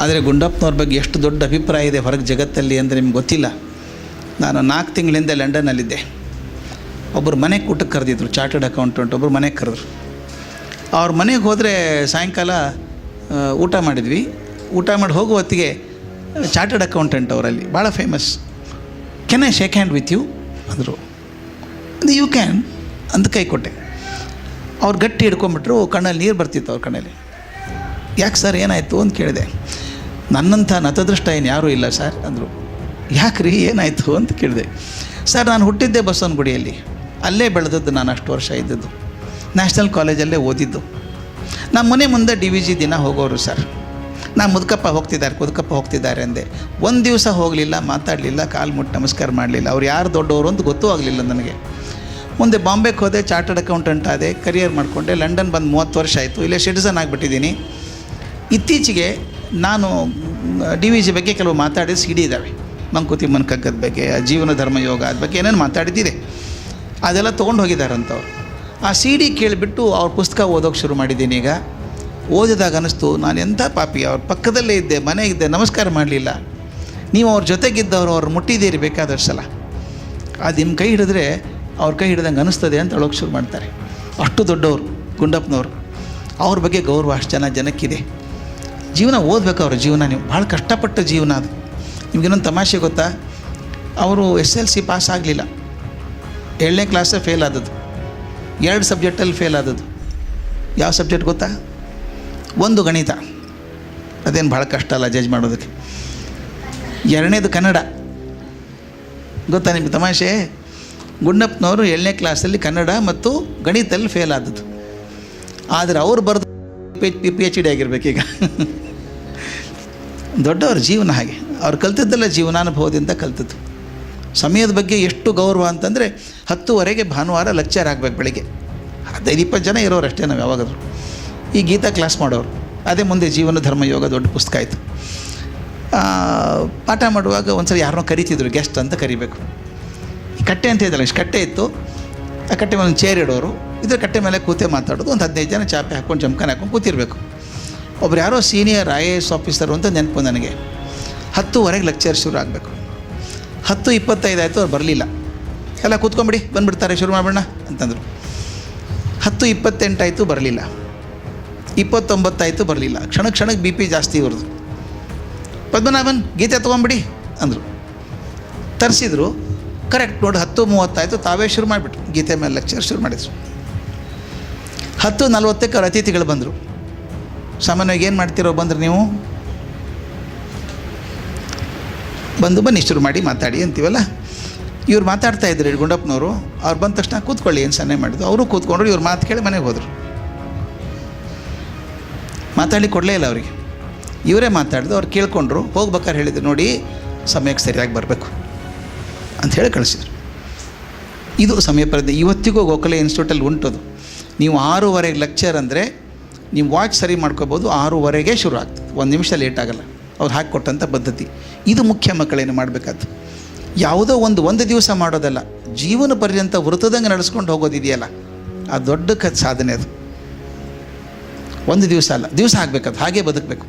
ಆದರೆ ಗುಂಡಪ್ಪನವ್ರ ಬಗ್ಗೆ ಎಷ್ಟು ದೊಡ್ಡ ಅಭಿಪ್ರಾಯ ಇದೆ ಹೊರಗೆ ಜಗತ್ತಲ್ಲಿ ಅಂದರೆ ನಿಮ್ಗೆ ಗೊತ್ತಿಲ್ಲ. ನಾನು 4 ತಿಂಗಳಿಂದ ಲಂಡನ್ನಲ್ಲಿದ್ದೆ. ಒಬ್ಬರು ಮನೆಗೆ ಊಟಕ್ಕೆ ಕರೆದಿದ್ರು, ಚಾರ್ಟರ್ಡ್ ಅಕೌಂಟೆಂಟ್ ಒಬ್ಬರು ಮನೆಗೆ ಕರೆದ್ರು. ಅವ್ರ ಮನೆಗೆ ಹೋದರೆ ಸಾಯಂಕಾಲ ಊಟ ಮಾಡಿದ್ವಿ. ಊಟ ಮಾಡಿ ಹೋಗೋ ಹೊತ್ತಿಗೆ ಚಾರ್ಟರ್ಡ್ ಅಕೌಂಟೆಂಟ್ ಅವರಲ್ಲಿ ಭಾಳ famous. Can I shake hand with you ಅಂದರು. ಯು ಕ್ಯಾನ್ ಅಂತ ಕೈ ಕೊಟ್ಟೆ. ಅವ್ರು ಗಟ್ಟಿ ಹಿಡ್ಕೊಂಬಿಟ್ರು, ಕಣ್ಣಲ್ಲಿ ನೀರು ಬರ್ತಿತ್ತು ಅವ್ರ ಕಣ್ಣಲ್ಲಿ. ಯಾಕೆ ಸರ್ ಏನಾಯಿತು ಅಂತ ಕೇಳಿದೆ. ನನ್ನಂಥ ನತದೃಷ್ಟ ಏನು ಯಾರೂ ಇಲ್ಲ ಸರ್ ಅಂದರು. ಯಾಕೆ ರೀ ಏನಾಯಿತು ಅಂತ ಕೇಳಿದೆ. ಸರ್ ನಾನು ಹುಟ್ಟಿದ್ದೆ ಬಸವನಗುಡಿಯಲ್ಲಿ, ಅಲ್ಲೇ ಬೆಳೆದದ್ದು, ನಾನು ಅಷ್ಟು ವರ್ಷ ಇದ್ದದ್ದು, ನ್ಯಾಷನಲ್ ಕಾಲೇಜಲ್ಲೇ ಓದಿದ್ದು. ನಮ್ಮ ಮನೆ ಮುಂದೆ DVG ದಿನ ಹೋಗೋರು ಸರ್. ನಾನು ಮುದುಕಪ್ಪ ಹೋಗ್ತಿದ್ದಾರೆ ಅಂದೆ. ಒಂದು ದಿವಸ ಹೋಗಲಿಲ್ಲ, ಮಾತಾಡಲಿಲ್ಲ, ಕಾಲು ಮುಟ್ಟು ನಮಸ್ಕಾರ ಮಾಡಲಿಲ್ಲ. ಅವ್ರು ಯಾರು ದೊಡ್ಡವರು ಅಂತ ಗೊತ್ತೂ ಆಗಲಿಲ್ಲ ನನಗೆ. ಮುಂದೆ ಬಾಂಬೆಗೆ ಹೋದೆ, ಚಾರ್ಟರ್ಡ್ ಅಕೌಂಟೆಂಟ್ ಆದೆ, ಕರಿಯರ್ ಮಾಡಿಕೊಂಡೆ. ಲಂಡನ್ ಬಂದು 30 ವರ್ಷ ಆಯಿತು, ಇಲ್ಲೇ ಸಿಟಿಸನ್ ಆಗಿಬಿಟ್ಟಿದ್ದೀನಿ. ಇತ್ತೀಚೆಗೆ ನಾನು DVG ಬಗ್ಗೆ ಕೆಲವು ಮಾತಾಡಿದ CD ಇದ್ದಾವೆ. ಮಂಕುತಿಮ್ಮನ ಕಗ್ಗದ ಬಗ್ಗೆ, ಜೀವನ ಧರ್ಮ ಯೋಗ ಅದ ಬಗ್ಗೆ ಏನೇನು ಮಾತಾಡಿದ್ದಿದೆ, ಅದೆಲ್ಲ ತೊಗೊಂಡು ಹೋಗಿದ್ದಾರಂಥವ್ರು. ಆ CD ಕೇಳಿಬಿಟ್ಟು ಅವ್ರ ಪುಸ್ತಕ ಓದೋಕ್ಕೆ ಶುರು ಮಾಡಿದ್ದೀನಿ. ಈಗ ಓದಿದಾಗ ಅನ್ನಿಸ್ತು, ನಾನು ಎಂಥ ಪಾಪಿ, ಅವ್ರ ಪಕ್ಕದಲ್ಲೇ ಇದ್ದೆ, ಮನೆಗಿದ್ದೆ, ನಮಸ್ಕಾರ ಮಾಡಲಿಲ್ಲ. ನೀವು ಅವ್ರ ಜೊತೆಗಿದ್ದವರು, ಅವ್ರು ಮುಟ್ಟಿದ್ದೀರಿ ಬೇಕಾದಷ್ಟು ಸಲ. ಅದು ನಿಮ್ಮ ಕೈ ಹಿಡಿದ್ರೆ ಅವ್ರ ಕೈ ಹಿಡ್ದಂಗೆ ಅನ್ನಿಸ್ತದೆ ಅಂತ ಹೇಳೋಕ್ಕೆ ಶುರು ಮಾಡ್ತಾರೆ. ಅಷ್ಟು ದೊಡ್ಡವರು ಗುಂಡಪ್ಪನವರು. ಅವ್ರ ಬಗ್ಗೆ ಗೌರವ ಅಷ್ಟು ಜನಕ್ಕಿದೆ. ಜೀವನ ಓದಬೇಕು ಅವ್ರ ಜೀವನ. ನೀವು ಭಾಳ ಕಷ್ಟಪಟ್ಟ ಜೀವನ ಅದು. ನಿಮಗಿನ್ನೊಂದು ತಮಾಷೆ ಗೊತ್ತಾ, ಅವರು SLC ಪಾಸ್ ಆಗಲಿಲ್ಲ, 7ನೇ ಕ್ಲಾಸೇ ಫೇಲ್ ಆದದ್ದು. 2 ಸಬ್ಜೆಕ್ಟಲ್ಲಿ ಫೇಲ್ ಆದದ್ದು. ಯಾವ ಸಬ್ಜೆಕ್ಟ್ ಗೊತ್ತಾ? ಒಂದು ಗಣಿತ, ಅದೇನು ಭಾಳ ಕಷ್ಟ ಅಲ್ಲ ಜಡ್ಜ್ ಮಾಡೋದಕ್ಕೆ. 2ನೇದು ಕನ್ನಡ. ಗೊತ್ತಾ ನಿಮಗೆ ತಮಾಷೆ? ಗುಂಡಪ್ಪನವರು 7ನೇ ಕ್ಲಾಸಲ್ಲಿ ಕನ್ನಡ ಮತ್ತು ಗಣಿತದಲ್ಲಿ ಫೇಲ್ ಆದದ್ದು. ಆದರೆ ಅವ್ರು ಬರೆದು PhD ಆಗಿರ್ಬೇಕೀಗ. ದೊಡ್ಡವ್ರ ಜೀವನ ಹಾಗೆ. ಅವ್ರು ಕಲ್ತಿದ್ದೆಲ್ಲ ಜೀವನಾನುಭವದಿಂದ ಕಲ್ತದ್ದು. ಸಮಯದ ಬಗ್ಗೆ ಎಷ್ಟು ಗೌರವ ಅಂತಂದರೆ 10:00 ಭಾನುವಾರ ಲೆಕ್ಚರ್ ಆಗಬೇಕು ಬೆಳಿಗ್ಗೆ. 15-20 ಜನ ಇರೋರು ಅಷ್ಟೇ ನಾವು ಯಾವಾಗಾದರೂ. ಈ ಗೀತಾ ಕ್ಲಾಸ್ ಮಾಡೋರು. ಅದೇ ಮುಂದೆ ಜೀವನ ಧರ್ಮ ಯೋಗ ದೊಡ್ಡ ಪುಸ್ತಕ ಆಯಿತು. ಪಾಠ ಮಾಡುವಾಗ ಒಂದ್ಸಲ ಯಾರನ್ನೋ ಕರಿತಿದ್ರು, ಗೆಸ್ಟ್ ಅಂತ ಕರಿಬೇಕು. ಈ ಕಟ್ಟೆ ಅಂತ ಇದ್ದಲ್ಲ, ಇಷ್ಟು ಕಟ್ಟೆ ಇತ್ತು. ಆ ಕಟ್ಟೆ ಮೇಲೆ ಒಂದು ಚೇರ್ ಇಡೋರು, ಇದ್ರ ಕಟ್ಟೆ ಮೇಲೆ ಕೂತೆ ಮಾತಾಡೋದು. ಒಂದು 15 ಜನ ಚಾಪೆ ಹಾಕ್ಕೊಂಡು ಜಮ್ಖಾನೆ ಹಾಕ್ಕೊಂಡು ಕೂತಿರ್ಬೇಕು. ಒಬ್ರು ಯಾರೋ ಸೀನಿಯರ್ IAS ಆಫೀಸರು ಅಂತ ನೆನಪು ನನಗೆ. 10:00 ಲೆಕ್ಚರ್ ಶುರು ಆಗಬೇಕು. 10:25 ಆಯಿತು, ಅವ್ರು ಬರಲಿಲ್ಲ. ಎಲ್ಲ ಕೂತ್ಕೊಂಬಿಡಿ, ಬಂದುಬಿಡ್ತಾರೆ, ಶುರು ಮಾಡೋಣ ಅಂತಂದರು. 10:28 ಆಯಿತು, ಬರಲಿಲ್ಲ. 29 ಆಯಿತು, ಬರಲಿಲ್ಲ. ಕ್ಷಣಕ್ಕೆ BP ಜಾಸ್ತಿ ಇವ್ರದ್ದು. ಪದ್ಮನಾಭನ್ ಗೀತೆ ತೊಗೊಂಬಿಡಿ ಅಂದರು. ತರಿಸಿದ್ರು. ಕರೆಕ್ಟ್ ನೋಡಿ 10:30 ಆಯಿತು, ತಾವೇ ಶುರು ಮಾಡಿಬಿಟ್ರು. ಗೀತೆ ಮೇಲೆ ಲೆಕ್ಚರ್ ಶುರು ಮಾಡಿದ್ರು. 10:40ಕ್ಕೆ ಅವ್ರ ಅತಿಥಿಗಳು ಬಂದರು. ಸಾಮಾನ್ಯವಾಗಿ ಏನು ಮಾಡ್ತಿರೋ ಬಂದರೆ ನೀವು ಬನ್ನಿ ಶುರು ಮಾಡಿ ಮಾತಾಡಿ ಅಂತೀವಲ್ಲ. ಇವ್ರು ಮಾತಾಡ್ತಾ ಇದ್ರು ಗುಂಡಪ್ಪನವರು. ಅವ್ರು ಬಂದ ತಕ್ಷಣ ಕೂತ್ಕೊಳ್ಳಿ ಏನು ಸನ್ನೆ ಮಾಡಿದ್ರು. ಅವರು ಕೂತ್ಕೊಂಡ್ರು. ಇವ್ರು ಮಾತು ಕೇಳಿ ಮನೆಗೆ ಹೋದರು. ಮಾತಾಡಿ ಕೊಡಲೇ ಇಲ್ಲ ಅವರಿಗೆ. ಇವರೇ ಮಾತಾಡಿದ್ರು. ಅವ್ರು ಕೇಳ್ಕೊಂಡ್ರು. ಹೋಗ್ಬೇಕಾದ್ರೆ ಹೇಳಿದ್ರು, ನೋಡಿ ಸಮಯಕ್ಕೆ ಸರಿಯಾಗಿ ಬರಬೇಕು ಅಂತ ಹೇಳಿ ಕಳಿಸಿದ್ರು. ಇದು ಸಮಯ ಪರಿಧಿ. ಇವತ್ತಿಗೂ ಗೋಖಲೆ ಇನ್ಸ್ಟಿಟ್ಯೂಟಲ್ಲಿ ಉಂಟದು. ನೀವು 6:30 ಲೆಕ್ಚರ್ ಅಂದರೆ ನೀವು ವಾಚ್ ಸರಿ ಮಾಡ್ಕೋಬೋದು. 6:30ಗೆ ಶುರು ಆಗ್ತದೆ, 1 ನಿಮಿಷ ಲೇಟ್ ಆಗಲ್ಲ. ಅವ್ರು ಹಾಕಿಕೊಟ್ಟಂಥ ಪದ್ಧತಿ ಇದು. ಮುಖ್ಯ ಮಕ್ಕಳೇನು ಮಾಡಬೇಕಾದ್ದು, ಯಾವುದೋ ಒಂದು ದಿವಸ ಮಾಡೋದಲ್ಲ, ಜೀವನ ಪರ್ಯಂತ ವೃತ್ತದಂಗೆ ನಡೆಸ್ಕೊಂಡು ಹೋಗೋದಿದೆಯಲ್ಲ, ಆ ದೊಡ್ಡ ಸಾಧನೆ ಅದು. ಒಂದು ದಿವಸ ಅಲ್ಲ, ದಿವಸ ಆಗಬೇಕದು, ಹಾಗೇ ಬದುಕಬೇಕು.